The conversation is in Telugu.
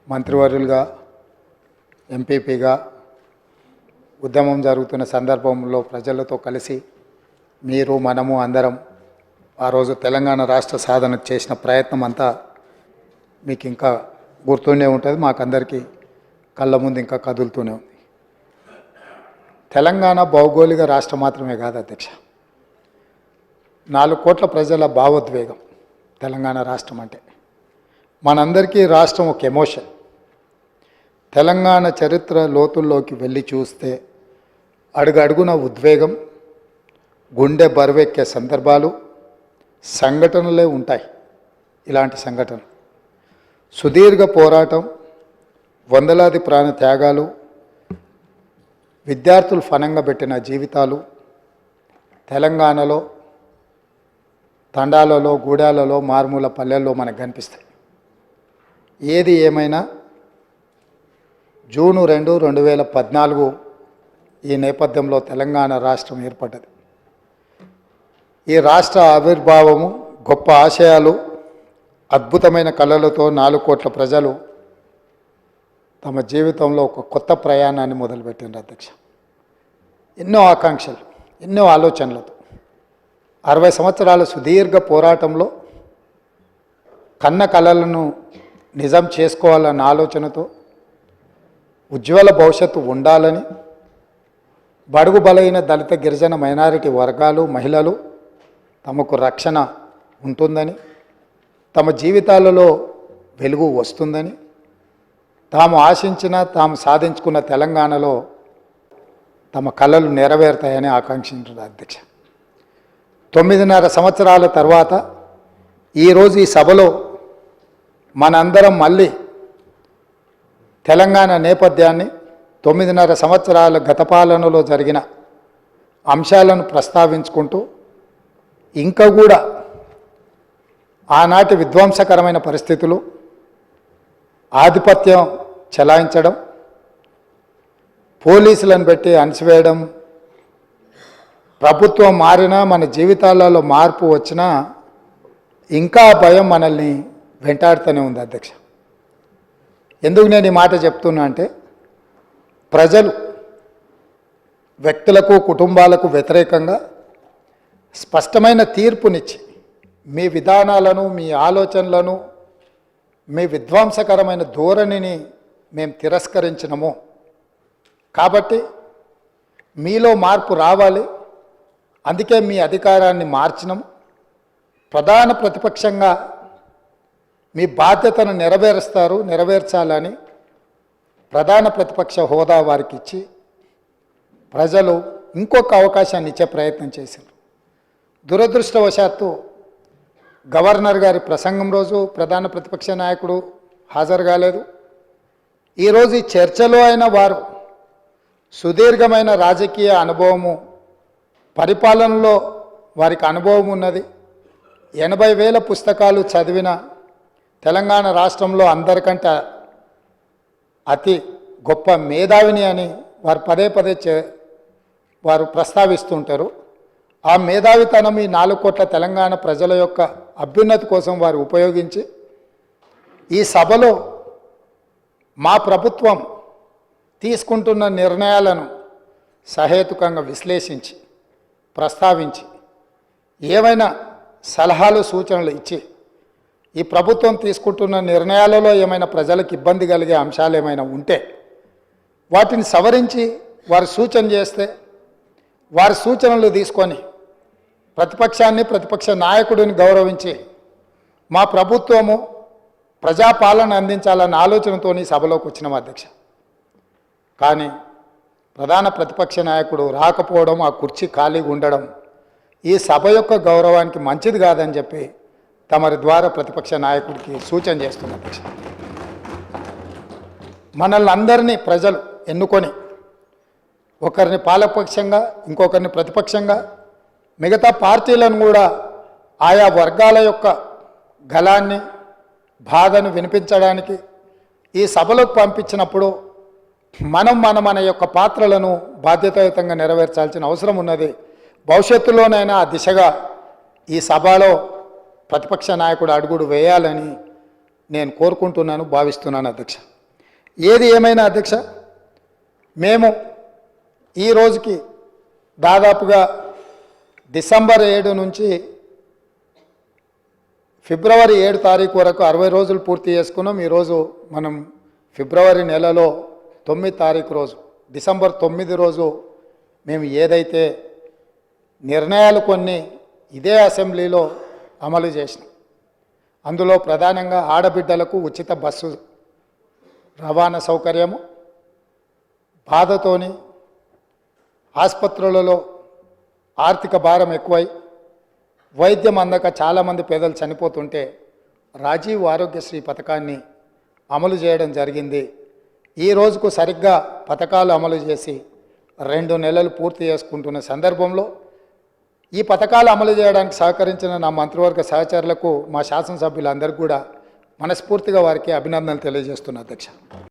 మంత్రివర్యులుగా ఎంపీపీగా ఉద్యమం జరుగుతున్న సందర్భంలో ప్రజలతో కలిసి మీరు మనము అందరం ఆ రోజు తెలంగాణ రాష్ట్ర సాధనకు చేసిన ప్రయత్నం అంతా మీకు ఇంకా గుర్తుండే ఉంటుంది. మాకందరికీ కళ్ళ ముందు ఇంకా కదులుతూనే ఉంది. తెలంగాణ భౌగోళిక రాష్ట్రం మాత్రమే కాదు అధ్యక్ష, 4 కోట్ల ప్రజల భావోద్వేగం తెలంగాణ రాష్ట్రం అంటే. మనందరికీ రాష్ట్రం ఒక ఎమోషన్. తెలంగాణ చరిత్ర లోతుల్లోకి వెళ్ళి చూస్తే అడుగడుగున ఉద్వేగం, గుండె బరువెక్కే సందర్భాలు, సంఘటనలే ఉంటాయి. ఇలాంటి సంఘటన సుదీర్ఘ పోరాటం, వందలాది ప్రాణ త్యాగాలు, విద్యార్థులు ఫనంగా పెట్టిన జీవితాలు తెలంగాణలో తండాలలో, గూడాలలో, మారుమూల పల్లెల్లో మనకు కనిపిస్తాయి. ఏది ఏమైనా జూన్ 2, 2014 ఈ నేపథ్యంలో తెలంగాణ రాష్ట్రం ఏర్పడ్డది. ఈ రాష్ట్ర ఆవిర్భావము, గొప్ప ఆశయాలు, అద్భుతమైన కళలతో 4 కోట్ల ప్రజలు తమ జీవితంలో ఒక కొత్త ప్రయాణాన్ని మొదలుపెట్టిండ్రు అధ్యక్ష. ఎన్నో ఆకాంక్షలు, ఎన్నో ఆలోచనలతో 60 సంవత్సరాల సుదీర్ఘ పోరాటంలో కన్న కళలను నిజం చేసుకోవాలన్న ఆలోచనతో, ఉజ్వల భవిష్యత్తు ఉండాలని, బడుగు బలైన దళిత గిరిజన మైనారిటీ వర్గాలు, మహిళలు తమకు రక్షణ ఉంటుందని, తమ జీవితాలలో వెలుగు వస్తుందని, తాము ఆశించిన, తాము సాధించుకున్న తెలంగాణలో తమ కళలు నెరవేరుతాయని ఆకాంక్షించారు అధ్యక్ష. 9.5 సంవత్సరాల తర్వాత ఈరోజు ఈ సభలో మనందరం మళ్ళీ తెలంగాణ నేపథ్యాన్ని, 9.5 సంవత్సరాల గత పాలనలో జరిగిన అంశాలను ప్రస్తావించుకుంటూ, ఇంకా కూడా ఆనాటి విధ్వంసకరమైన పరిస్థితులు, ఆధిపత్యం చెలాయించడం, పోలీసులను పెట్టి అణిచివేయడం, ప్రభుత్వం మారినా మన జీవితాలలో మార్పు వచ్చినా ఇంకా భయం మనల్ని వెంటాడుతూనే ఉంది అధ్యక్ష. ఎందుకు నేను ఈ మాట చెప్తున్నా అంటే, ప్రజలు వ్యక్తులకు, కుటుంబాలకు వ్యతిరేకంగా స్పష్టమైన తీర్పునిచ్చి మీ విధానాలను, మీ ఆలోచనలను, మీ విధ్వంసకరమైన ధోరణిని మేము తిరస్కరించినము. కాబట్టి మీలో మార్పు రావాలి, అందుకే మీ అధికారాన్ని మార్చినాము. ప్రధాన ప్రతిపక్షంగా మీ బాధ్యతను నెరవేర్చాలని ప్రధాన ప్రతిపక్ష హోదా వారికి ఇచ్చి ప్రజలు ఇంకొక అవకాశాన్ని ఇచ్చే ప్రయత్నం చేశారు. దురదృష్టవశాత్తు గవర్నర్ గారి ప్రసంగం రోజు ప్రధాన ప్రతిపక్ష నాయకుడు హాజరు కాలేదు. ఈరోజు ఈ చర్చలో అయిన వారు సుదీర్ఘమైన రాజకీయ అనుభవము, పరిపాలనలో వారికి అనుభవం ఉన్నది, 80,000 పుస్తకాలు చదివిన తెలంగాణ రాష్ట్రంలో అందరికంటే అతి గొప్ప మేధావిని అని వారు పదే వారు ప్రస్తావిస్తుంటారు. ఆ మేధావితనం ఈ 4 కోట్ల తెలంగాణ ప్రజల యొక్క అభ్యున్నతి కోసం వారు ఉపయోగించి ఈ సభలో మా ప్రభుత్వం తీసుకుంటున్న నిర్ణయాలను సహేతుకంగా విశ్లేషించి, ప్రస్తావించి, ఏమైనా సలహాలు, సూచనలు ఇచ్చి, ఈ ప్రభుత్వం తీసుకుంటున్న నిర్ణయాలలో ఏమైనా ప్రజలకు ఇబ్బంది కలిగే అంశాలు ఏమైనా ఉంటే వాటిని సవరించి వారు సూచన చేస్తే, వారి సూచనలు తీసుకొని ప్రతిపక్షాన్ని, ప్రతిపక్ష నాయకుడిని గౌరవించి మా ప్రభుత్వము ప్రజాపాలన అందించాలన్న ఆలోచనతో సభలోకి వచ్చినాం అధ్యక్ష. కానీ ప్రధాన ప్రతిపక్ష నాయకుడు రాకపోవడం, ఆ కుర్చీ ఖాళీగా ఉండడం ఈ సభ యొక్క గౌరవానికి మంచిది కాదని చెప్పి తమరి ద్వారా ప్రతిపక్ష నాయకుడికి సూచన చేస్తున్న అధ్యక్ష. మనల్ని అందరినీ ప్రజలు ఎన్నుకొని ఒకరిని పాలకపక్షంగా, ఇంకొకరిని ప్రతిపక్షంగా, మిగతా పార్టీలను కూడా ఆయా వర్గాల యొక్క గళాన్ని, బాధను వినిపించడానికి ఈ సభలోకి పంపించినప్పుడు మన యొక్క పాత్రలను బాధ్యతాయుతంగా నెరవేర్చాల్సిన అవసరం ఉన్నది. భవిష్యత్తులోనైనా ఆ దిశగా ఈ సభలో ప్రతిపక్ష నాయకుడు అడుగుడు వేయాలని నేను కోరుకుంటున్నాను, భావిస్తున్నాను అధ్యక్ష. ఏది ఏమైనా అధ్యక్ష, మేము ఈ రోజుకి దాదాపుగా డిసెంబర్ 7 నుంచి ఫిబ్రవరి 7 తారీఖు వరకు 60 రోజులు పూర్తి చేసుకున్నాం. ఈరోజు మనం ఫిబ్రవరి నెలలో 9 తారీఖు రోజు, డిసెంబర్ 9 రోజు మేము ఏదైతే నిర్ణయాలు కొన్ని ఇదే అసెంబ్లీలో అమలు చేసినాం. అందులో ప్రధానంగా ఆడబిడ్డలకు ఉచిత బస్సు రవాణా సౌకర్యము, బాధతోని ఆసుపత్రులలో ఆర్థిక భారం ఎక్కువై వైద్యం అందక చాలామంది పేదలు చనిపోతుంటే రాజీవ్ ఆరోగ్యశ్రీ పథకాన్ని అమలు చేయడం జరిగింది. ఈ రోజుకు సరిగ్గా పథకాలు అమలు చేసి 2 నెలలు పూర్తి చేసుకుంటున్న సందర్భంలో ఈ పథకాలు అమలు చేయడానికి సహకరించిన నా మంత్రివర్గ సహచరులకు, మా శాసనసభ్యులందరికీ కూడా మనస్ఫూర్తిగా వారికి అభినందనలు తెలియజేస్తున్నా అధ్యక్ష.